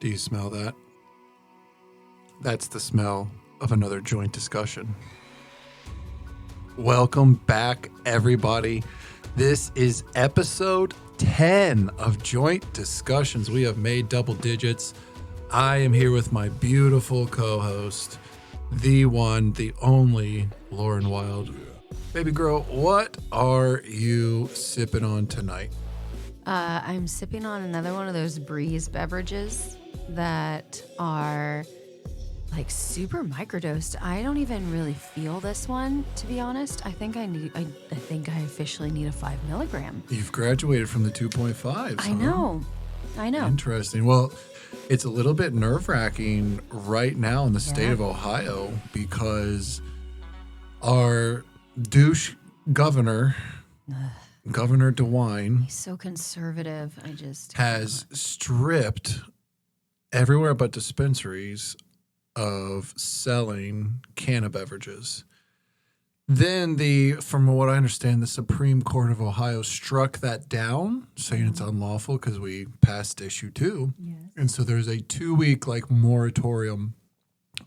Do you smell that? That's the smell of another joint discussion. Welcome back, everybody. This is episode 10 of Joint Discussions. We have made double digits. I am here with my beautiful co-host, the one, the only Lauren Wild. Baby girl, what are you sipping on tonight? I'm sipping on another one of those breeze beverages that are like super microdosed. I don't even really feel this one, to be honest. I think I officially need a 5 milligram. You've graduated from the 2.5. I know. Interesting. Well, it's a little bit nerve-wracking right now in the state of Ohio because our douche governor, Governor DeWine, He's so conservative. has stripped everywhere but dispensaries of selling cannabis beverages. Then from what I understand, the Supreme Court of Ohio struck that down, saying it's unlawful because we passed issue 2. Yes. And so there's a 2-week moratorium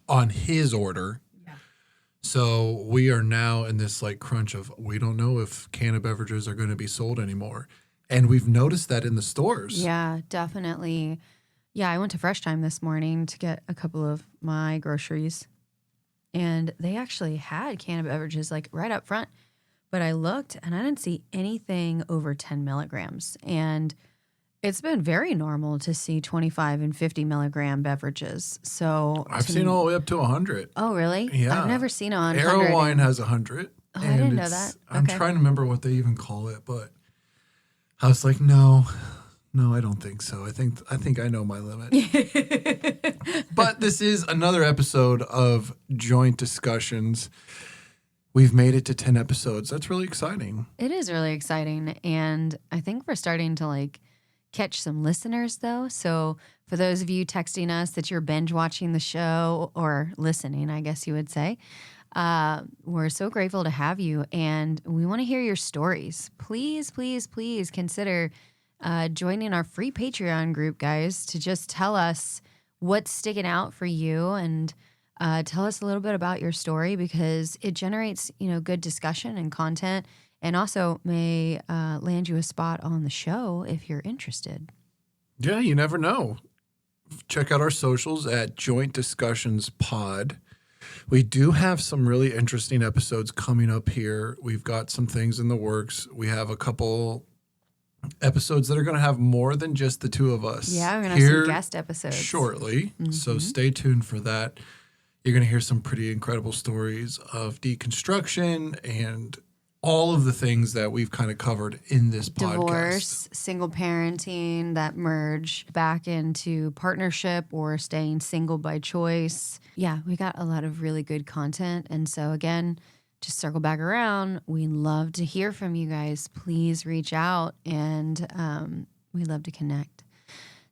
on his order. Yeah. So we are now in this crunch of we don't know if cannabis beverages are going to be sold anymore. And we've noticed that in the stores. Yeah, definitely. Yeah, I went to Fresh Time this morning to get a couple of my groceries. And they actually had cannabis beverages right up front. But I looked and I didn't see anything over 10 milligrams. And it's been very normal to see 25 and 50 milligram beverages. So I've seen all the way up to 100. Oh, really? Yeah. I've never seen 100. Arrow Wine has 100. Oh, I didn't know that. I'm Okay. trying to remember what they even call it, but I was like, no, I don't think so. I think I know my limit. But this is another episode of Joint Discussions. We've made it to 10 episodes. That's really exciting. It is really exciting. And I think we're starting to catch some listeners though. So for those of you texting us that you're binge watching the show or listening, I guess you would say, we're so grateful to have you. And we want to hear your stories. Please, please, please consider joining our free Patreon group, guys, to just tell us what's sticking out for you and tell us a little bit about your story because it generates, good discussion and content and also may land you a spot on the show if you're interested. Yeah, you never know. Check out our socials at Joint Discussions Pod. We do have some really interesting episodes coming up here. We've got some things in the works. We have a couple episodes that are going to have more than just the two of us. Yeah, we're going to have some guest episodes shortly. Mm-hmm. So stay tuned for that. You're going to hear some pretty incredible stories of deconstruction and all of the things that we've kind of covered in this podcast. Divorce, single parenting, that merge back into partnership or staying single by choice. Yeah, we got a lot of really good content. And so again, just circle back around. We love to hear from you guys. Please reach out and we love to connect.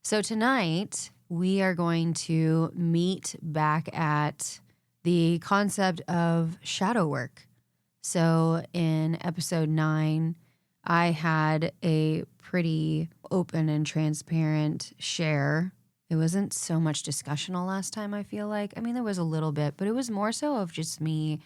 So tonight we are going to meet back at the concept of shadow work. So in episode 9, I had a pretty open and transparent share. It wasn't so much discussional last time, I feel like. I mean, there was a little bit, but it was more so of just me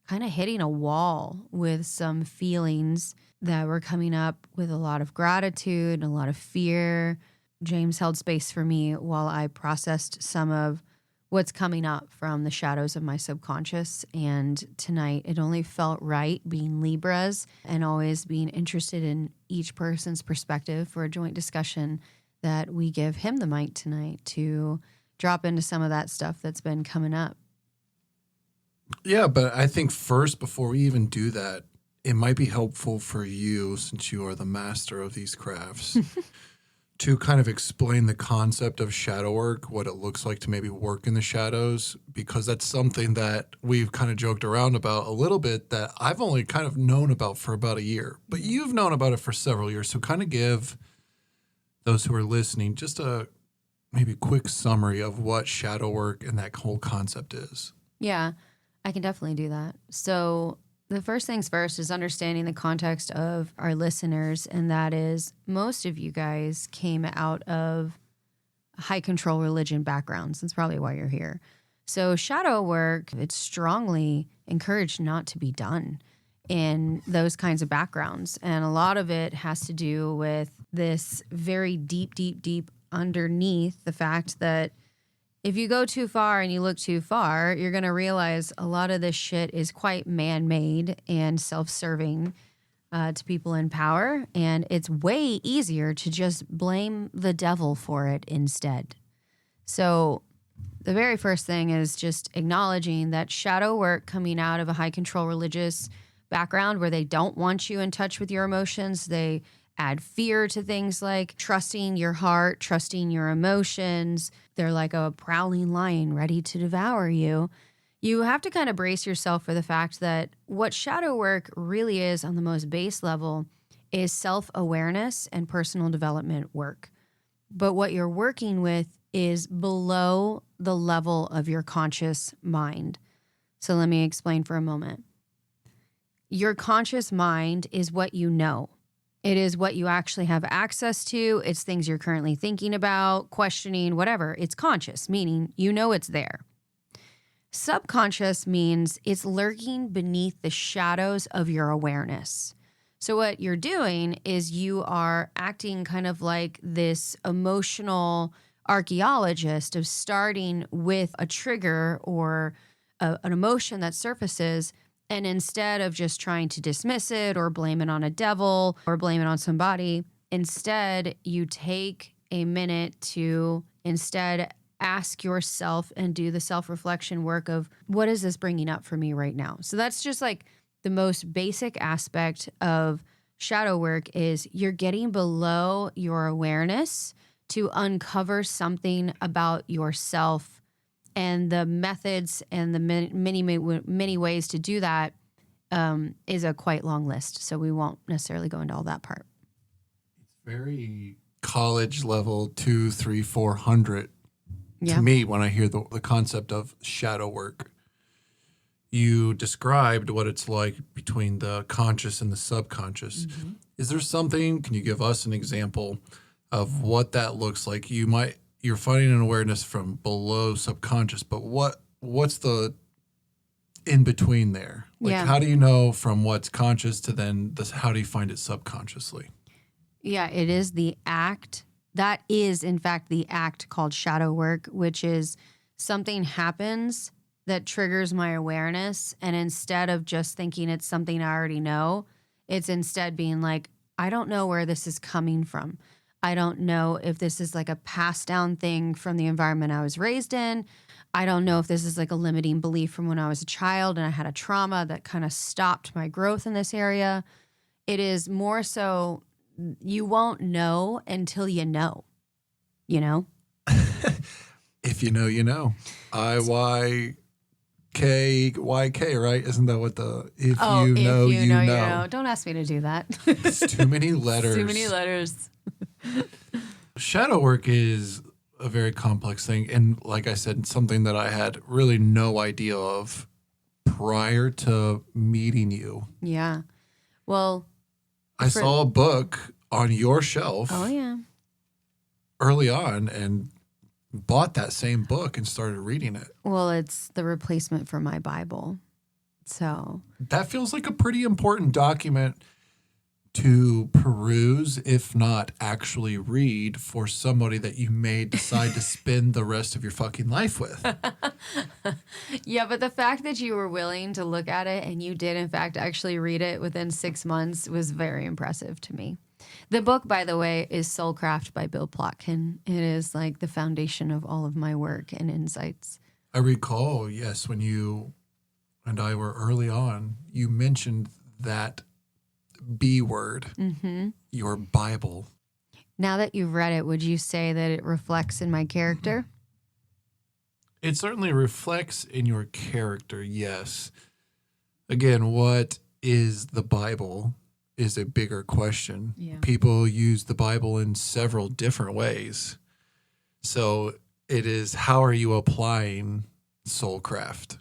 kind of hitting a wall with some feelings that were coming up with a lot of gratitude and a lot of fear. James held space for me while I processed some of what's coming up from the shadows of my subconscious. And tonight, it only felt right being Libras and always being interested in each person's perspective for a joint discussion that we give him the mic tonight to drop into some of that stuff that's been coming up. Yeah, but I think first, before we even do that, it might be helpful for you, since you are the master of these crafts, to kind of explain the concept of shadow work, what it looks like to maybe work in the shadows, because that's something that we've kind of joked around about a little bit that I've only kind of known about for about a year, but you've known about it for several years. So kind of give those who are listening just a maybe quick summary of what shadow work and that whole concept is. Yeah, I can definitely do that. So the first things first is understanding the context of our listeners, and that is most of you guys came out of high control religion backgrounds. That's probably why you're here. So shadow work, it's strongly encouraged not to be done in those kinds of backgrounds. And a lot of it has to do with this very deep underneath the fact that if you go too far and you look too far, you're going to realize a lot of this shit is quite man-made and self-serving to people in power. And it's way easier to just blame the devil for it instead. So the very first thing is just acknowledging that shadow work coming out of a high control religious background where they don't want you in touch with your emotions. They add fear to things like trusting your heart, trusting your emotions. They're like a prowling lion ready to devour you. You have to kind of brace yourself for the fact that what shadow work really is on the most base level is self-awareness and personal development work. But what you're working with is below the level of your conscious mind. So let me explain for a moment. Your conscious mind is what you know. It is what you actually have access to. It's things you're currently thinking about, questioning, whatever. It's conscious, meaning you know it's there. Subconscious means it's lurking beneath the shadows of your awareness. So what you're doing is you are acting kind of like this emotional archaeologist of starting with a trigger or an emotion that surfaces, and instead of just trying to dismiss it or blame it on a devil or blame it on somebody, instead you take a minute to instead ask yourself and do the self-reflection work of what is this bringing up for me right now? So that's just like the most basic aspect of shadow work is you're getting below your awareness to uncover something about yourself. And the methods and the many ways to do that is a quite long list. So we won't necessarily go into all that part. It's very college level 2, 3, 400 Yeah. to me when I hear the concept of shadow work. You described what it's like between the conscious and the subconscious. Mm-hmm. Is there something, can you give us an example of what that looks like? You're finding an awareness from below subconscious, but what's the in between there? Like, how do you know from what's conscious to then this? How do you find it subconsciously? Yeah, it is the act. That is, in fact, the act called shadow work, which is something happens that triggers my awareness. And instead of just thinking it's something I already know, it's instead being like, I don't know where this is coming from. I don't know if this is like a passed down thing from the environment I was raised in. I don't know if this is like a limiting belief from when I was a child and I had a trauma that kind of stopped my growth in this area. It is more so you won't know until you know, you know? If you know, you know. IYKYK, right? Isn't that what if you know, you know? Don't ask me to do that. It's too many letters. Too many letters. Shadow work is a very complex thing. And like I said, something that I had really no idea of prior to meeting you. Yeah. Well, I saw a book on your shelf. Oh, yeah. Early on and bought that same book and started reading it. Well, it's the replacement for my Bible. So that feels like a pretty important document to peruse, if not actually read, for somebody that you may decide to spend the rest of your fucking life with. Yeah, but the fact that you were willing to look at it and you did, in fact, actually read it within 6 months was very impressive to me. The book, by the way, is Soulcraft by Bill Plotkin. It is like the foundation of all of my work and insights. I recall, yes, when you and I were early on, you mentioned that B word, your Bible. Now that you've read it, would you say that it reflects in my character? It certainly reflects in your character, yes. Again, what is the Bible is a bigger question. Yeah. People use the Bible in several different ways. So it is, how are you applying Soulcraft?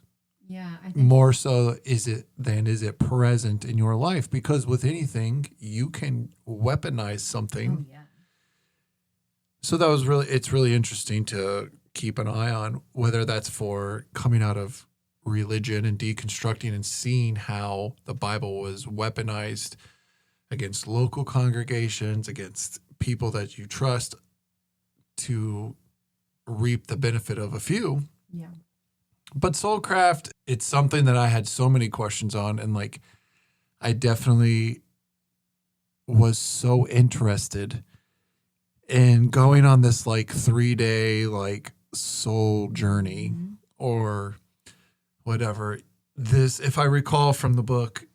Yeah, I think more so is it present in your life? Because with anything, you can weaponize something So it's really interesting to keep an eye on, whether that's for coming out of religion and deconstructing and seeing how the Bible was weaponized against local congregations, against people that you trust to reap the benefit of a few. Yeah. But Soulcraft, it's something that I had so many questions on, and like I definitely was so interested in going on this like 3-day like soul journey or whatever. This, if I recall from the book,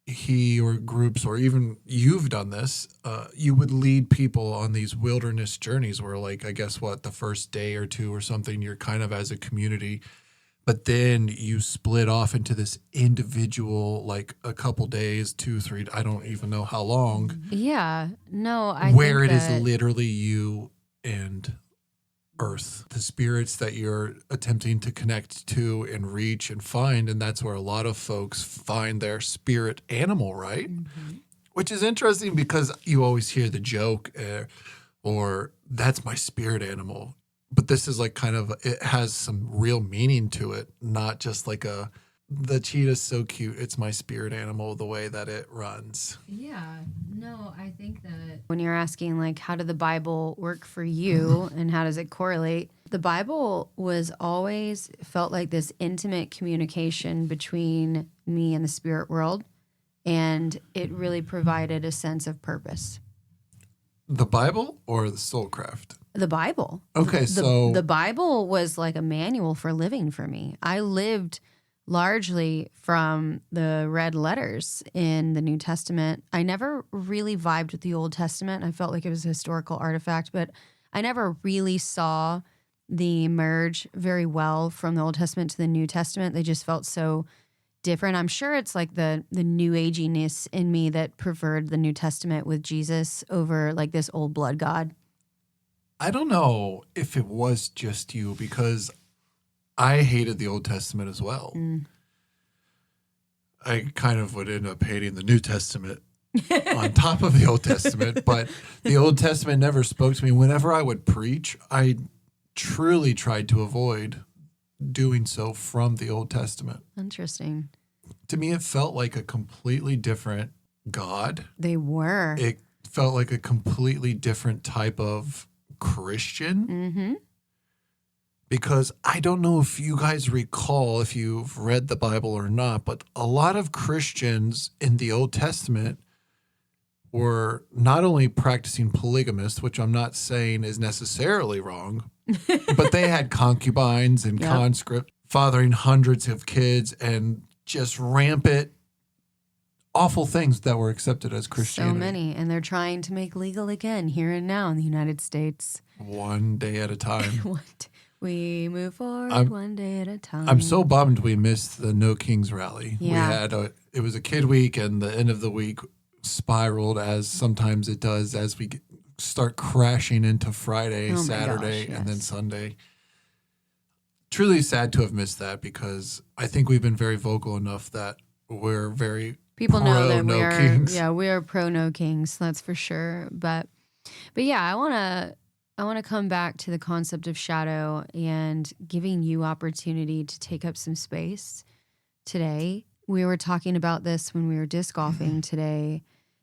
he or groups, or even you've done this, you would lead people on these wilderness journeys where, like, I guess the first day or two or something, you're kind of as a community, but then you split off into this individual, like a couple days, 2, 3, I don't even know how long. Yeah. No, where think it is that literally you and earth, the spirits that you're attempting to connect to and reach and find. And that's where a lot of folks find their spirit animal, right? Which is interesting because you always hear the joke or that's my spirit animal. But this is like kind of, it has some real meaning to it, not just like the cheetah's so cute, it's my spirit animal, the way that it runs. Yeah, no, I think that when you're asking, like, how did the Bible work for you and how does it correlate? The Bible was always felt like this intimate communication between me and the spirit world, and it really provided a sense of purpose. The Bible or the Soulcraft? The Bible. Okay, so the Bible was like a manual for living for me. I lived largely from the red letters in the New Testament. I never really vibed with the Old Testament. I felt like it was a historical artifact, but I never really saw the merge very well from the Old Testament to the New Testament. They just felt so different. I'm sure it's like the new aginess in me that preferred the New Testament with Jesus over like this old blood God. I don't know if it was just you, because I hated the Old Testament as well. I kind of would end up hating the New Testament on top of the Old Testament, but the Old Testament never spoke to me. Whenever I would preach, I truly tried to avoid doing so from the Old Testament. Interesting. To me, it felt like a completely different God. They were. It felt like a completely different type of Christian. Because I don't know if you guys recall, if you've read the Bible or not, but a lot of Christians in the Old Testament were not only practicing polygamists, which I'm not saying is necessarily wrong, but they had concubines and conscripts, fathering hundreds of kids and just rampant, awful things that were accepted as Christianity. So many, and they're trying to make legal again here and now in the United States. One day at a time. We move forward one day at a time. I'm so bummed we missed the No Kings rally. Yeah. It was a kid week, and the end of the week spiraled, as sometimes it does, as we start crashing into Friday, Saturday, and then Sunday. Truly sad to have missed that, because I think we've been very vocal enough that we're very people know that no we are kings. Yeah, we are pro No Kings, that's for sure. But yeah, I want to come back to the concept of shadow and giving you opportunity to take up some space today. We were talking about this when we were disc golfing today,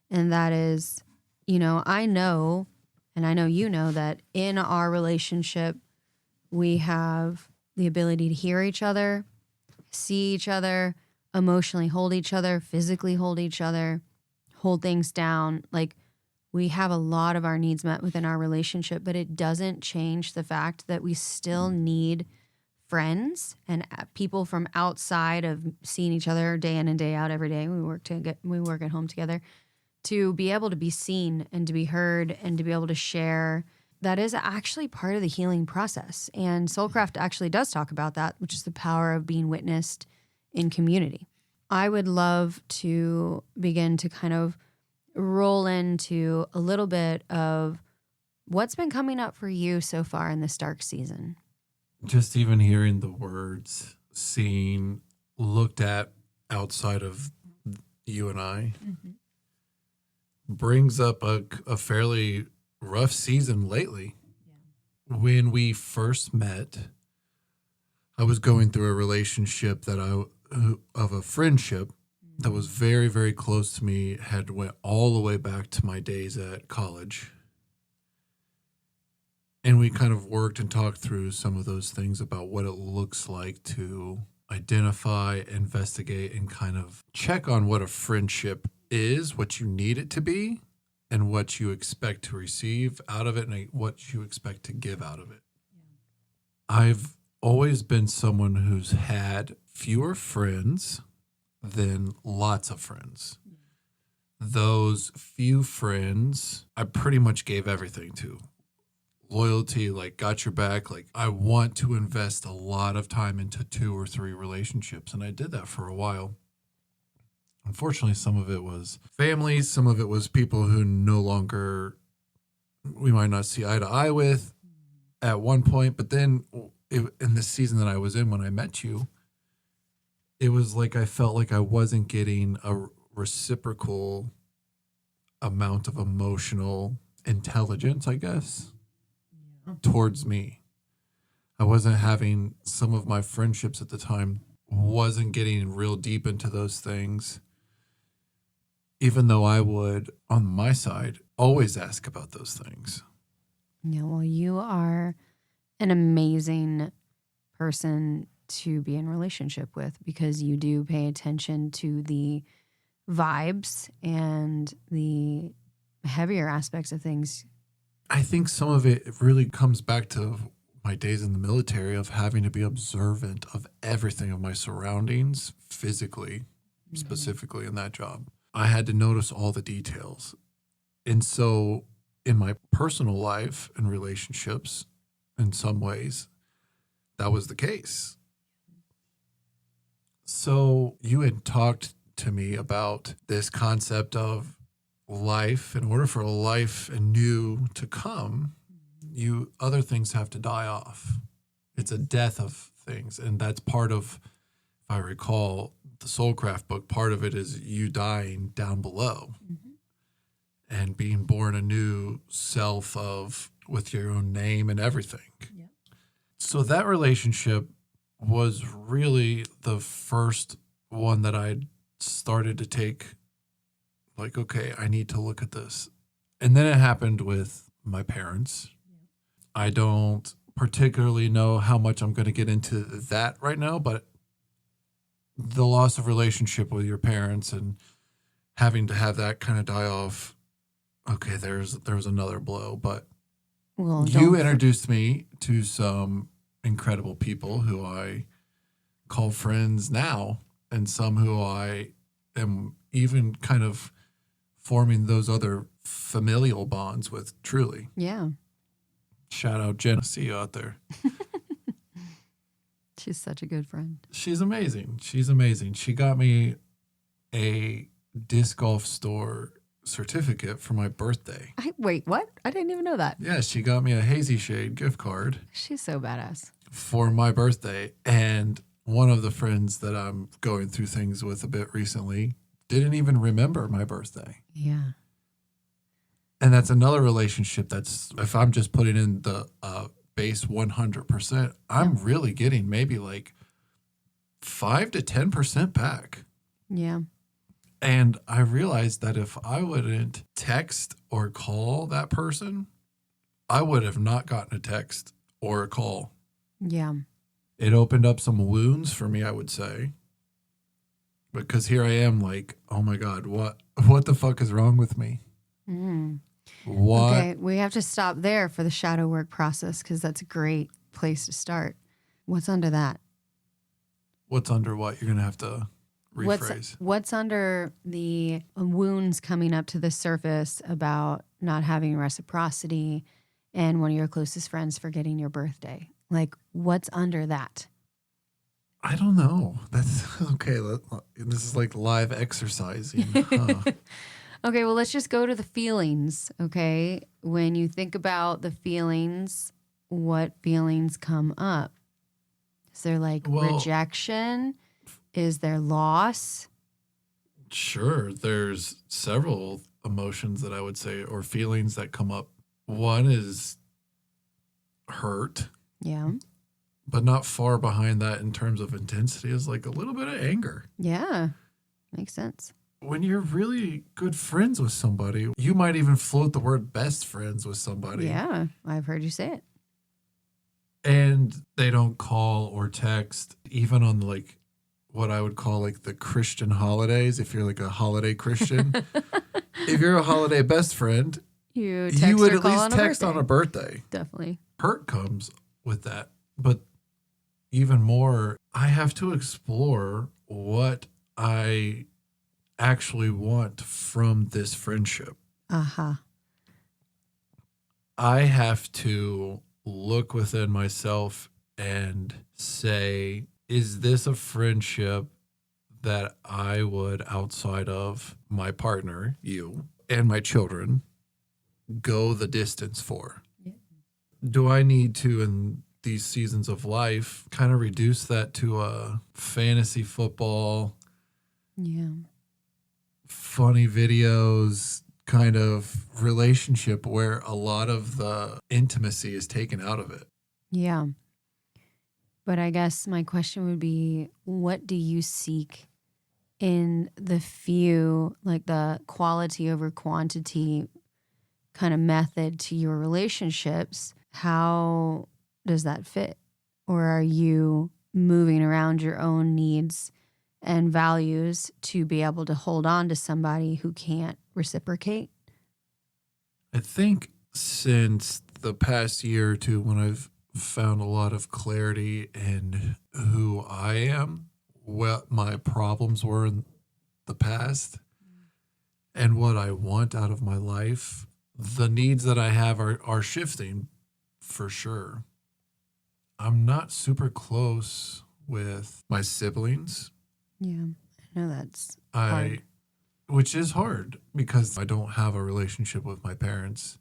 and that is, I know, and I know you know, that in our relationship, we have the ability to hear each other, see each other, emotionally hold each other, physically hold each other, hold things down. Like, we have a lot of our needs met within our relationship, but it doesn't change the fact that we still need friends and people from outside of seeing each other day in and day out every day. We work at home together, to be able to be seen and to be heard and to be able to share. That is actually part of the healing process. And Soulcraft actually does talk about that, which is the power of being witnessed in community. I would love to begin to kind of roll into a little bit of what's been coming up for you so far in this dark season. Just even hearing the words, seeing, looked at outside of you and I, brings up a fairly rough season lately. When we first met, I was going through a relationship of a friendship that was very, very close to me, had went all the way back to my days at college. And we kind of worked and talked through some of those things about what it looks like to identify, investigate, and kind of check on what a friendship is, what you need it to be, and what you expect to receive out of it, and what you expect to give out of it. I've always been someone who's had fewer friends than lots of friends. Those few friends, I pretty much gave everything to. Loyalty, like got your back. Like I want to invest a lot of time into 2 or 3 relationships. And I did that for a while. Unfortunately, some of it was families. Some of it was people who no longer, we might not see eye to eye with at one point. But then in the season that I was in when I met you, it was like I felt like I wasn't getting a reciprocal amount of emotional intelligence, I guess, towards me. I wasn't having, some of my friendships at the time wasn't getting real deep into those things, even though I would, on my side, always ask about those things. Yeah, well, you are an amazing person to be in relationship with because you do pay attention to the vibes and the heavier aspects of things. I think some of it really comes back to my days in the military of having to be observant of everything of my surroundings physically, specifically in that job. I had to notice all the details. And so in my personal life and relationships, in some ways, that was the case. So you had talked to me about this concept of life. In order for a life anew to come, other things have to die off. It's a death of things. And that's part of, if I recall, the Soulcraft book, part of it is you dying down below and being born a new self with your own name and everything. Yep. So that relationship was really the first one that I started to take, like, okay, I need to look at this. And then it happened with my parents. I don't particularly know how much I'm going to get into that right now, but the loss of relationship with your parents and having to have that kind of die off, okay, there was another blow. But you introduced me to some incredible people who I call friends now, and some who I am even kind of forming those other familial bonds with, truly. Yeah. Shout out Jen. I see you out there. She's such a good friend. She's amazing. She's amazing. She got me a disc golf store certificate for my birthday. Wait, what? I didn't even know that. Yeah, she got me a Hazy Shade gift card. She's so badass. For my birthday. And one of the friends that I'm going through things with a bit recently didn't even remember my birthday. Yeah. And that's another relationship that's, if I'm just putting in the base 100%, I'm really getting maybe like 5 to 10% back. Yeah. And I realized that if I wouldn't text or call that person, I would have not gotten a text or a call. Yeah. It opened up some wounds for me, I would say. Because here I am like, oh my God, what the fuck is wrong with me? What? Okay, we have to stop there for the shadow work process because that's a great place to start. What's under that? What's under what? You're going to have to rephrase. What's under the wounds coming up to the surface about not having reciprocity and one of your closest friends forgetting your birthday? Like, what's under that? I don't know. That's okay. This is like live exercising. Huh? Okay, well, let's just go to the feelings, okay? When you think about the feelings, what feelings come up? Is there like rejection? Is there loss? Sure. There's several emotions that I would say, or feelings that come up. One is hurt, Yeah. but not far behind that in terms of intensity is like a little bit of anger. Yeah. Makes sense. When you're really good friends with somebody, you might even float the word best friends with somebody. Yeah. I've heard you say it. And they don't call or text, even on like what I would call like the Christian holidays. If you're like a holiday Christian, if you're a holiday best friend, You would or at call least on a text birthday. on a birthday. Definitely. Hurt comes with that. But even more, I have to explore what I actually want from this friendship. Uh-huh. I have to look within myself and say, is this a friendship that I would, outside of my partner, you, and my children, go the distance for? Yeah. Do I need to, in these seasons of life, kind of reduce that to a fantasy football, Yeah. funny videos kind of relationship where a lot of the intimacy is taken out of it? Yeah. But I guess my question would be, what do you seek in the few, like the quality over quantity kind of method to your relationships? How does that fit? Or are you moving around your own needs and values to be able to hold on to somebody who can't reciprocate? I think since the past year or two, when I've found a lot of clarity in who I am, what my problems were in the past, and what I want out of my life, the needs that I have are shifting for sure. I'm not super close with my siblings. Yeah, I know that's hard. Which is hard because I don't have a relationship with my parents.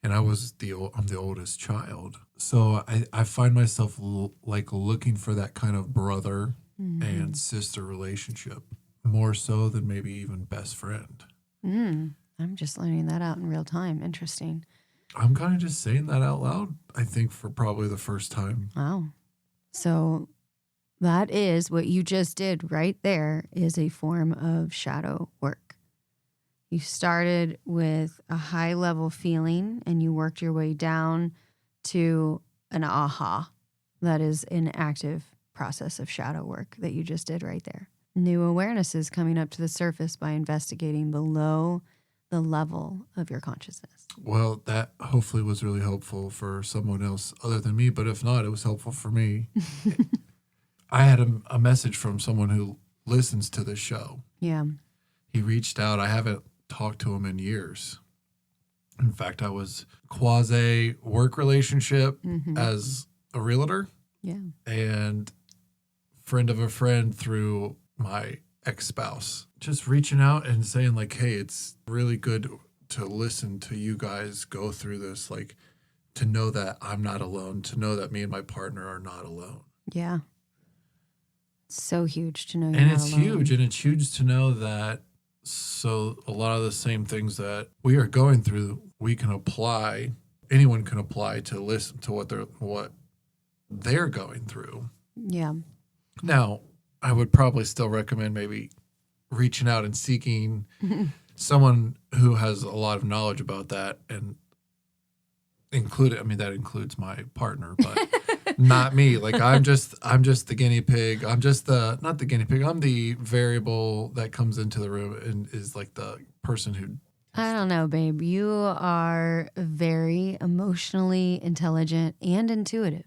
And I'm the oldest child. So I find myself like looking for that kind of brother and sister relationship more so than maybe even best friend. I'm just learning that out in real time. Interesting. I'm kind of just saying that out loud, I think, for probably the first time. Wow. So that is what you just did right there, is a form of shadow work. You started with a high level feeling and you worked your way down to an aha. That is an active process of shadow work that you just did right there. New awareness is coming up to the surface by investigating below the level of your consciousness. Well, that hopefully was really helpful for someone else other than me. But if not, it was helpful for me. I had a message from someone who listens to this show. Yeah. He reached out. I haven't talked to him in years. In fact, I was quasi work relationship as a realtor. Yeah. And friend of a friend through my ex-spouse. Just reaching out and saying like, hey, it's really good to listen to you guys go through this, like to know that I'm not alone, to know that me and my partner are not alone. Yeah. So huge to know you're And not it's alone. huge. And it's huge to know that so a lot of the same things that we are going through, we can apply, anyone can apply to listen to what they're going through. Yeah. Now, I would probably still recommend maybe reaching out and seeking someone who has a lot of knowledge about that, and that includes my partner, but not me. Like I'm just the guinea pig. I'm just not the guinea pig. I'm the variable that comes into the room and is like the person who. I don't know, babe. You are very emotionally intelligent and intuitive.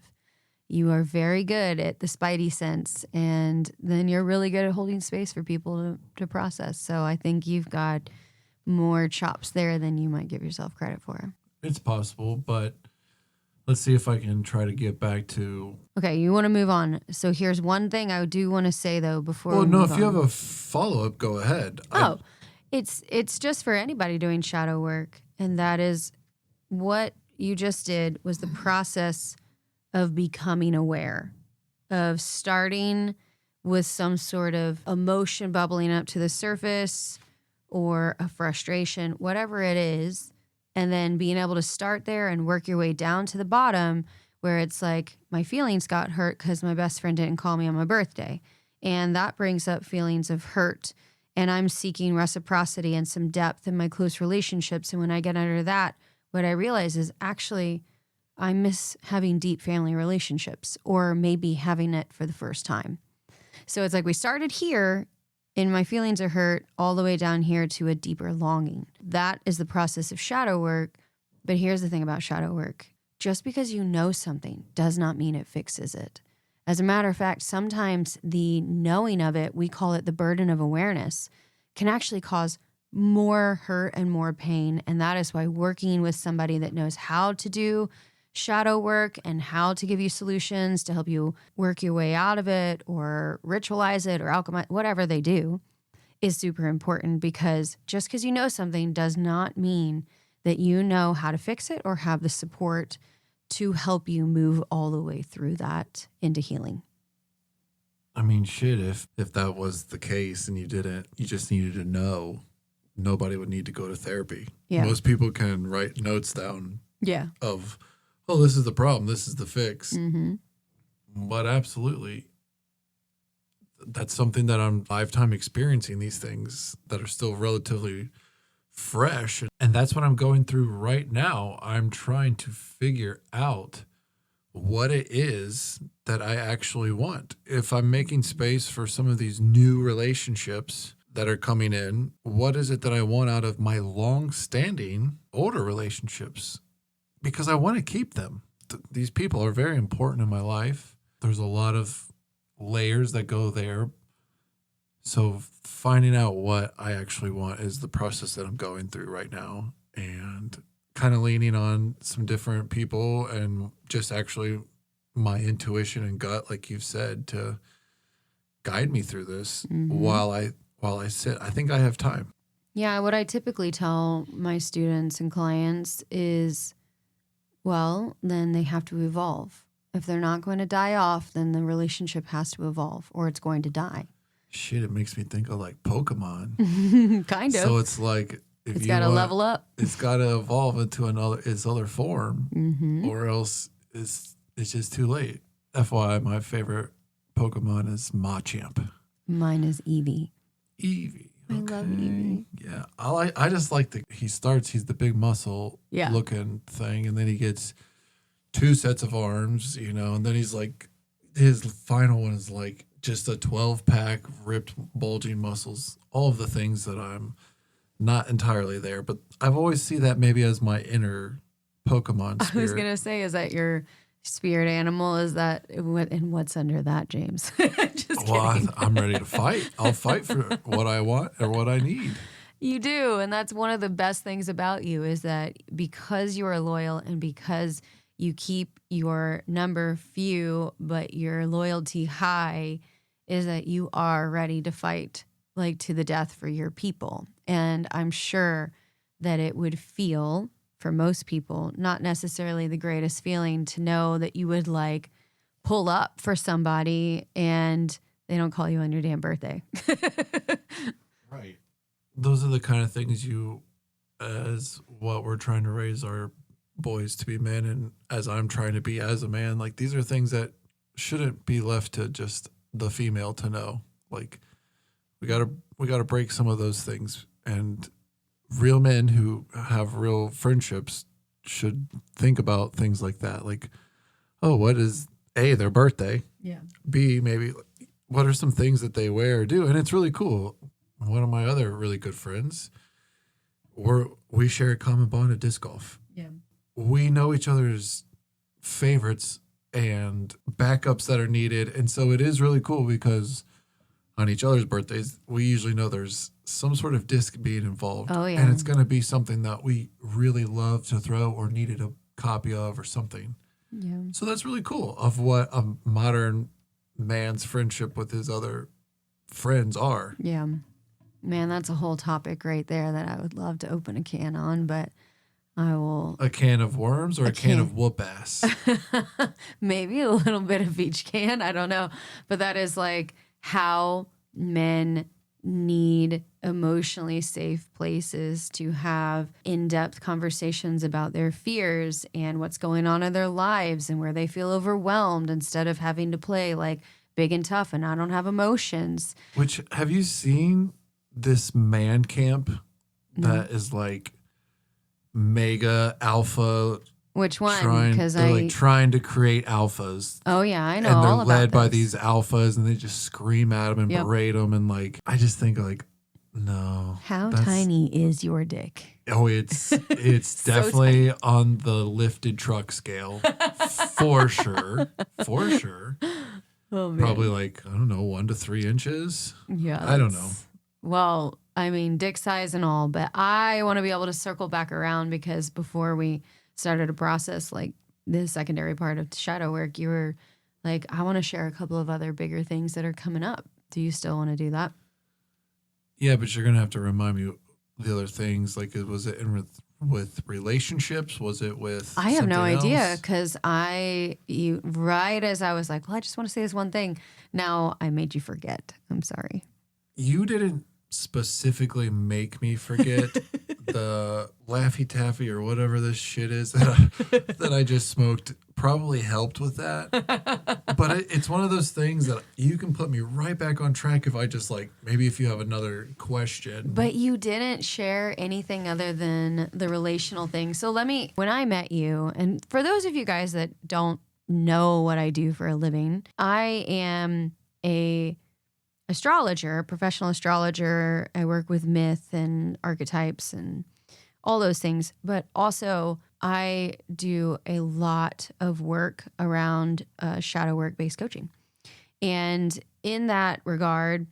You are very good at the spidey sense, and then you're really good at holding space for people to process. So I think you've got more chops there than you might give yourself credit for. It's possible, but let's see if I can try to get back to. Okay, you want to move on. So here's one thing I do want to say though before. Well, we no, move if you on. have a follow-up, go ahead. Oh, it's just for anybody doing shadow work, and that is what you just did was the process of becoming aware, of starting with some sort of emotion bubbling up to the surface or a frustration, whatever it is, And then being able to start there and work your way down to the bottom where it's like my feelings got hurt because my best friend didn't call me on my birthday. And that brings up feelings of hurt. And I'm seeking reciprocity and some depth in my close relationships. And when I get under that, what I realize is actually I miss having deep family relationships or maybe having it for the first time. So it's like we started here and my feelings are hurt all the way down here to a deeper longing. That is the process of shadow work. But here's the thing about shadow work. Just because you know something does not mean it fixes it. As a matter of fact, sometimes the knowing of it, we call it the burden of awareness, can actually cause more hurt and more pain. And that is why working with somebody that knows how to do shadow work and how to give you solutions to help you work your way out of it or ritualize it or alchemize, whatever they do, is super important, because just because you know something does not mean that you know how to fix it or have the support to help you move all the way through that into healing. I mean, shit, if that was the case and you just needed to know, nobody would need to go to therapy. Yeah. Most people can write notes down Yeah. of, oh, this is the problem, this is the fix. Mm-hmm. But absolutely, that's something that I'm lifetime experiencing, these things that are still relatively fresh. And that's what I'm going through right now. I'm trying to figure out what it is that I actually want. If I'm making space for some of these new relationships that are coming in, what is it that I want out of my long-standing older relationships? Because I want to keep them. These people are very important in my life. There's a lot of layers that go there. So finding out what I actually want is the process that I'm going through right now, and kind of leaning on some different people and just actually my intuition and gut, like you've said, to guide me through this while I sit. I think I have time. Yeah, what I typically tell my students and clients is, well, then they have to evolve. If they're not going to die off, then the relationship has to evolve or it's going to die. Shit, it makes me think of like Pokemon. Kind of. So it's like, if it's you got to want, level up. It's got to evolve into its other form, Mm-hmm. or else it's just too late. FYI, my favorite Pokemon is Machamp. Mine is Eevee. Eevee. I love Eevee. Yeah, I just like he's the big muscle looking thing, and then he gets 2 sets of arms, and then he's like, his final one is like just a 12-pack, ripped, bulging muscles, all of the things that I'm not entirely there. But I've always seen that maybe as my inner Pokemon spirit. I was going to say, is that your spirit animal? Is that, and what's under that, James? Just kidding. I'm ready to fight. I'll fight for what I want or what I need. You do. And that's one of the best things about you, is that because you are loyal and because you keep your number few, but your loyalty high, is that you are ready to fight like to the death for your people. And I'm sure that it would feel, for most people, not necessarily the greatest feeling to know that you would like pull up for somebody and they don't call you on your damn birthday. Right. Those are the kind of things as what we're trying to raise our boys to be men, and as I'm trying to be as a man, like these are things that shouldn't be left to just the female to know. Like we gotta break some of those things, and real men who have real friendships should think about things like that. Like, oh, what is A, their birthday? Yeah. B, maybe what are some things that they wear or do? And it's really cool. One of my other really good friends, we share a common bond of disc golf. Yeah. We know each other's favorites and backups that are needed. And so it is really cool because on each other's birthdays, we usually know there's some sort of disc being involved. Oh, yeah. And it's going to be something that we really love to throw or needed a copy of or something. Yeah. So that's really cool of what a modern man's friendship with his other friends are. Yeah. Man, that's a whole topic right there that I would love to open a can on, but I will. A can of worms or a can of whoop ass? Maybe a little bit of each can. I don't know. But that is like how men need emotionally safe places to have in-depth conversations about their fears and what's going on in their lives and where they feel overwhelmed instead of having to play like big and tough and I don't have emotions. Which, have you seen this man camp that is like mega alpha? Which one? Because they're like trying to create alphas. Oh yeah, I know. And they're all led about by this. these alphas, and they just scream at them and berate them, and like I just think like, no. How tiny is your dick? Oh, it's So definitely on the lifted truck scale, for sure, for sure. Oh man, probably like I don't know, 1 to 3 inches. Yeah, I don't know. Well, I mean, dick size and all, but I want to be able to circle back around because before we started to process like the secondary part of shadow work, you were like, I want to share a couple of other bigger things that are coming up. Do you still want to do that? Yeah, but you're gonna have to remind me the other things. Like, was it with relationships? Was it with? I have no idea else? because right as I was like, well, I just want to say this one thing. Now I made you forget. I'm sorry. You didn't specifically make me forget the Laffy Taffy or whatever this shit is that I just smoked. Probably helped with that. But it's one of those things that you can put me right back on track if I just like, maybe if you have another question. But you didn't share anything other than the relational thing. So when I met you, and for those of you guys that don't know what I do for a living, I am a professional astrologer. I work with myth and archetypes and all those things. But also I do a lot of work around shadow work-based coaching. And in that regard,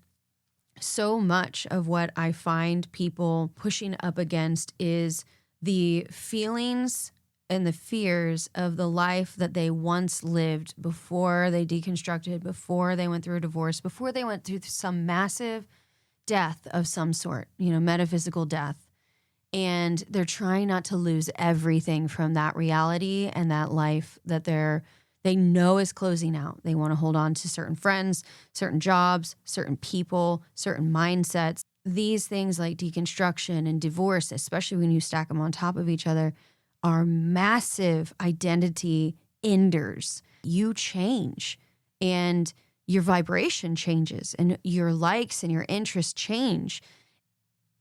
so much of what I find people pushing up against is the feelings and the fears of the life that they once lived before they deconstructed, before they went through a divorce, before they went through some massive death of some sort, metaphysical death. And they're trying not to lose everything from that reality and that life that they know is closing out. They want to hold on to certain friends, certain jobs, certain people, certain mindsets. These things like deconstruction and divorce, especially when you stack them on top of each other, are massive identity enders. You change and your vibration changes and your likes and your interests change.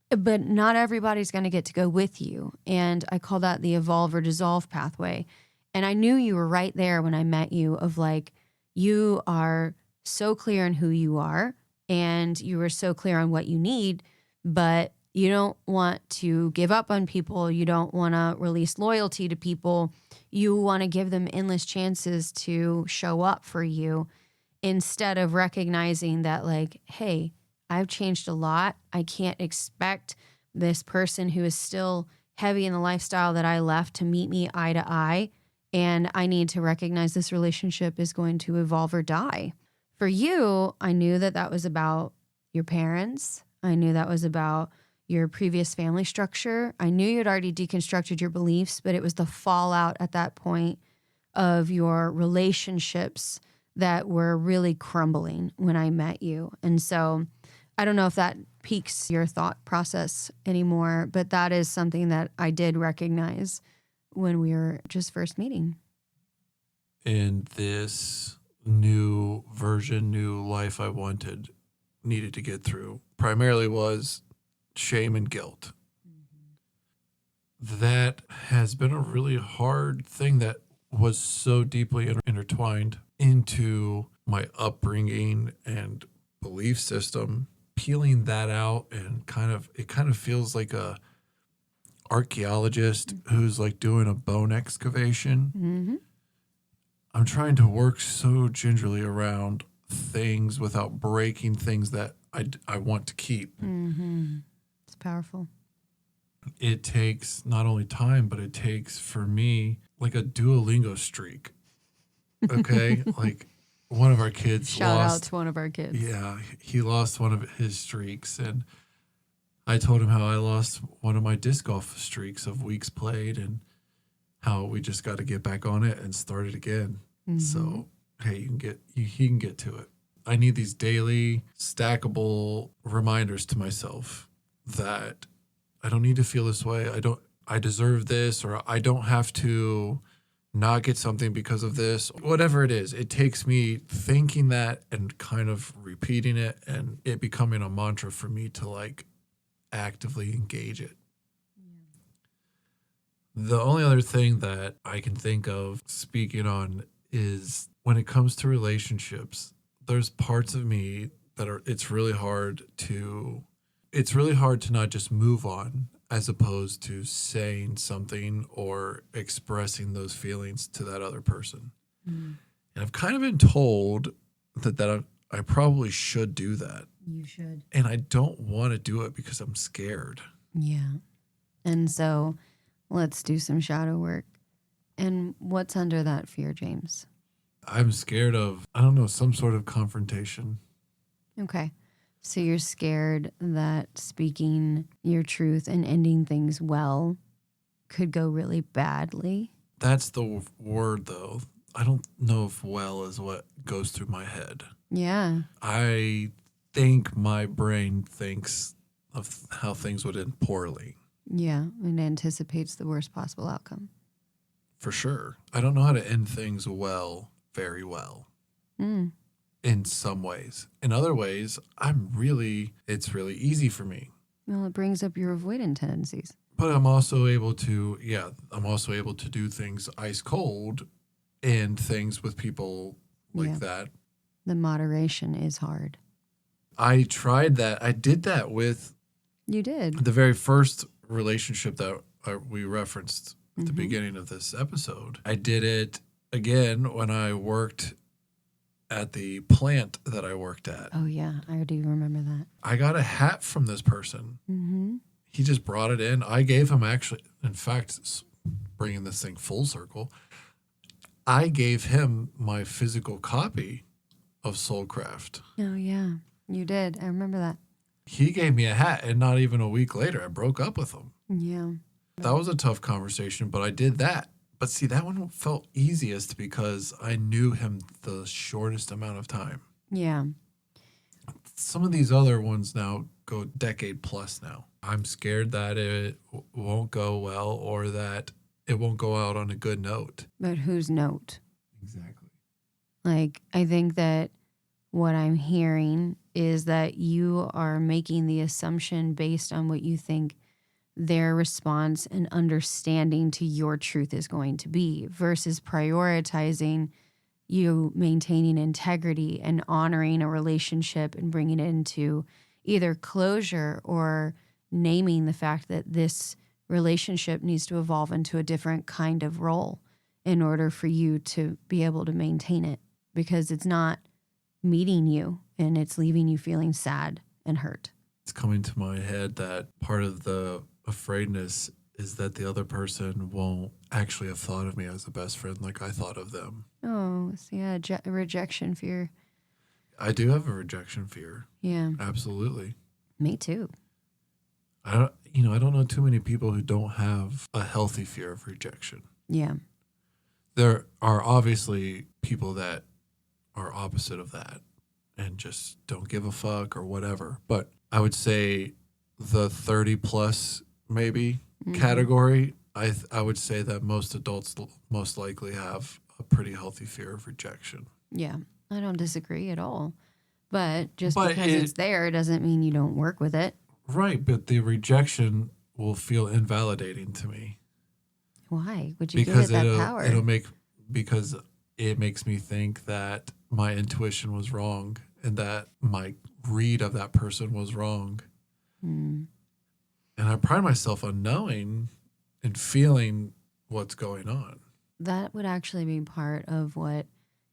But not everybody's going to get to go with you. And I call that the evolve or dissolve pathway. And I knew you were right there when I met you of like, you are so clear on who you are and you are so clear on what you need, but you don't want to give up on people. You don't want to release loyalty to people. You want to give them endless chances to show up for you instead of recognizing that like, hey, I've changed a lot. I can't expect this person who is still heavy in the lifestyle that I left to meet me eye to eye. And I need to recognize this relationship is going to evolve or die. For you, I knew that was about your parents. I knew that was about your previous family structure. I knew you'd already deconstructed your beliefs, but it was the fallout at that point of your relationships that were really crumbling when I met you. And so I don't know if that piques your thought process anymore, but that is something that I did recognize when we were just first meeting. And this new version, new life I needed to get through, primarily was shame and guilt. Mm-hmm. That has been a really hard thing that was so deeply intertwined into my upbringing and belief system. Peeling that out and it kind of feels like a archaeologist who's like doing a bone excavation. Mm-hmm. I'm trying to work so gingerly around things without breaking things that I want to keep. Mm-hmm. It's powerful. It takes not only time, but it takes for me like a Duolingo streak. Okay, like. One of our kids Shout out to one of our kids. Yeah, he lost one of his streaks. And I told him how I lost one of my disc golf streaks of weeks played and how we just got to get back on it and start it again. Mm-hmm. So, hey, he can get to it. I need these daily stackable reminders to myself that I don't need to feel this way. I deserve this, or I don't have to not get something because of this. Whatever it is, it takes me thinking that and kind of repeating it and it becoming a mantra for me to like actively engage it. The only other thing that I can think of speaking on is when it comes to relationships, there's parts of me that it's really hard to not just move on as opposed to saying something or expressing those feelings to that other person. And I've kind of been told that I probably should do that. You should. And I don't want to do it because I'm scared. Yeah. And so let's do some shadow work. And what's under that fear, James? I'm scared of, I don't know, some sort of confrontation. Okay. So you're scared that speaking your truth and ending things well could go really badly? That's the word, though. I don't know if well is what goes through my head. Yeah. I think my brain thinks of how things would end poorly. Yeah. And anticipates the worst possible outcome. For sure. I don't know how to end things well, very well. In some ways. In other ways, it's really easy for me. Well, it brings up your avoidant tendencies. But I'm also able to do things ice cold and things with people like that. The moderation is hard. I tried that. I did that with You did. the very first relationship that we referenced at the beginning of this episode. I did it again when I worked at the plant that I worked at. Oh, yeah. I do remember that. I got a hat from this person. He just brought it in. I gave him in fact, bringing this thing full circle, I gave him my physical copy of Soulcraft. Oh, yeah. You did. I remember that. He gave me a hat, and not even a week later, I broke up with him. Yeah. That was a tough conversation, but I did that. But see, that one felt easiest because I knew him the shortest amount of time. Yeah. Some of these other ones now go decade plus now. I'm scared that it won't go well or that it won't go out on a good note. But whose note? Exactly. Like, I think that what I'm hearing is that you are making the assumption based on what you think their response and understanding to your truth is going to be versus prioritizing you maintaining integrity and honoring a relationship and bringing it into either closure or naming the fact that this relationship needs to evolve into a different kind of role in order for you to be able to maintain it, because it's not meeting you and it's leaving you feeling sad and hurt. It's coming to my head that part of the afraidness is that the other person won't actually have thought of me as a best friend like I thought of them. Oh, so yeah, rejection fear. I do have a rejection fear. Yeah. Absolutely. Me too. I don't know too many people who don't have a healthy fear of rejection. Yeah. There are obviously people that are opposite of that and just don't give a fuck or whatever. But I would say the 30 plus maybe category, I would say that most adults most likely have a pretty healthy fear of rejection. Yeah. I don't disagree at all. But because it's there doesn't mean you don't work with it. Right. But the rejection will feel invalidating to me. Why would you give it that power? Because it makes me think that my intuition was wrong and that my read of that person was wrong. And I pride myself on knowing and feeling what's going on. That would actually be part of what,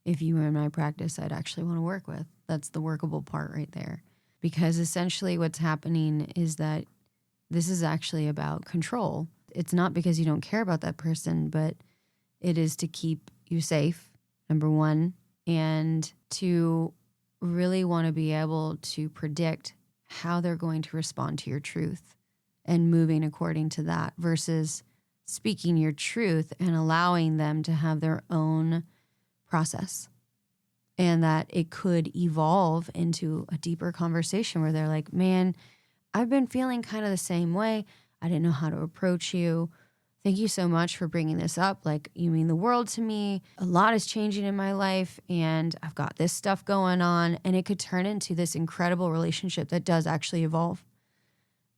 if you were in my practice, I'd actually want to work with. That's the workable part right there. Because essentially what's happening is that this is actually about control. It's not because you don't care about that person, but it is to keep you safe, number one, and to really want to be able to predict how they're going to respond to your truth and moving according to that versus speaking your truth and allowing them to have their own process. and that it could evolve into a deeper conversation where they're like, man, I've been feeling kind of the same way. I didn't know how to approach you. Thank you so much for bringing this up. Like, you mean the world to me. A lot is changing in my life, and I've got this stuff going on. And it could turn into this incredible relationship that does actually evolve.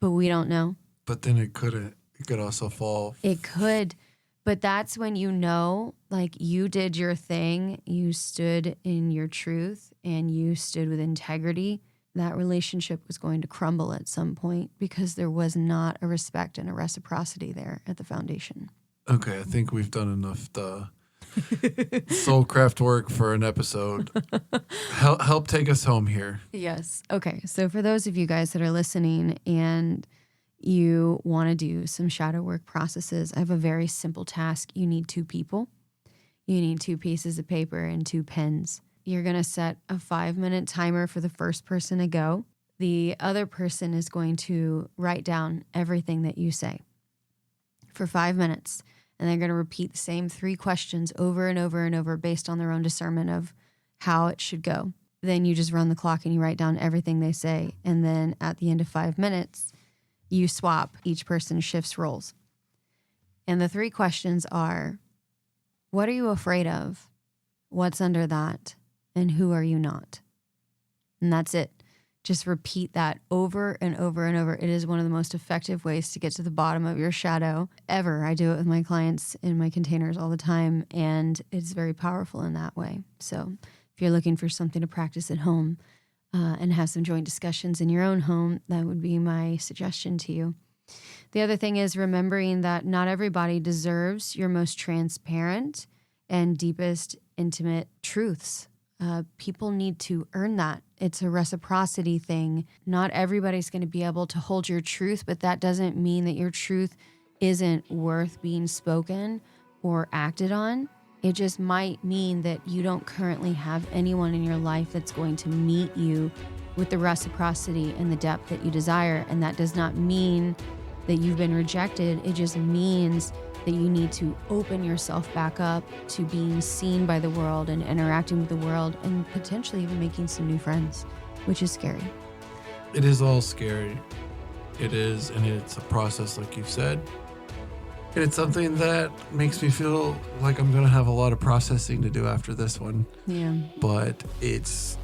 But we don't know. But then it couldn't. It could also fall. It could. But that's when you know, like, you did your thing. You stood in your truth, and you stood with integrity. That relationship was going to crumble at some point because there was not a respect and a reciprocity there at the foundation. Okay, I think we've done enough soulcraft work for an episode. Help take us home here. Yes. Okay. So for those of you guys that are listening and you want to do some shadow work processes, I have a very simple task. You need 2 people. You need 2 pieces of paper and 2 pens. You're going to set a 5-minute timer for the first person to go. The other person is going to write down everything that you say for 5 minutes. And they're going to repeat the same 3 questions over and over and over based on their own discernment of how it should go. Then you just run the clock and you write down everything they say. And then at the end of 5 minutes, you swap. Each person shifts roles. And the 3 questions are, what are you afraid of? What's under that? And who are you not? And that's it. Just repeat that over and over and over. It is one of the most effective ways to get to the bottom of your shadow ever. I do it with my clients in my containers all the time, and it's very powerful in that way. So if you're looking for something to practice at home and have some joint discussions in your own home, that would be my suggestion to you. The other thing is remembering that not everybody deserves your most transparent and deepest intimate truths. People need to earn that. It's a reciprocity thing. Not everybody's going to be able to hold your truth, but that doesn't mean that your truth isn't worth being spoken or acted on. It just might mean that you don't currently have anyone in your life that's going to meet you with the reciprocity and the depth that you desire. And that does not mean that you've been rejected. It just means that you need to open yourself back up to being seen by the world and interacting with the world and potentially even making some new friends, which is scary. It is all scary. It is, and it's a process, like you've said. And it's something that makes me feel like I'm going to have a lot of processing to do after this one. Yeah. But it's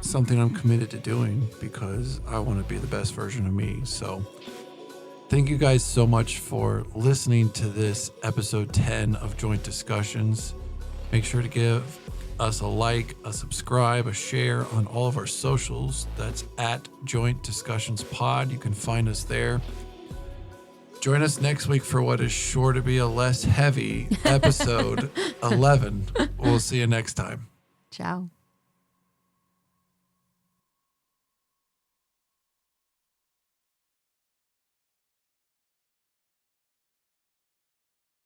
something I'm committed to doing because I want to be the best version of me. So thank you guys so much for listening to this episode 10 of Joint Discussions. Make sure to give us a like, a subscribe, a share on all of our socials. That's at Joint Discussions Pod. You can find us there. Join us next week for what is sure to be a less heavy episode 11. We'll see you next time. Ciao.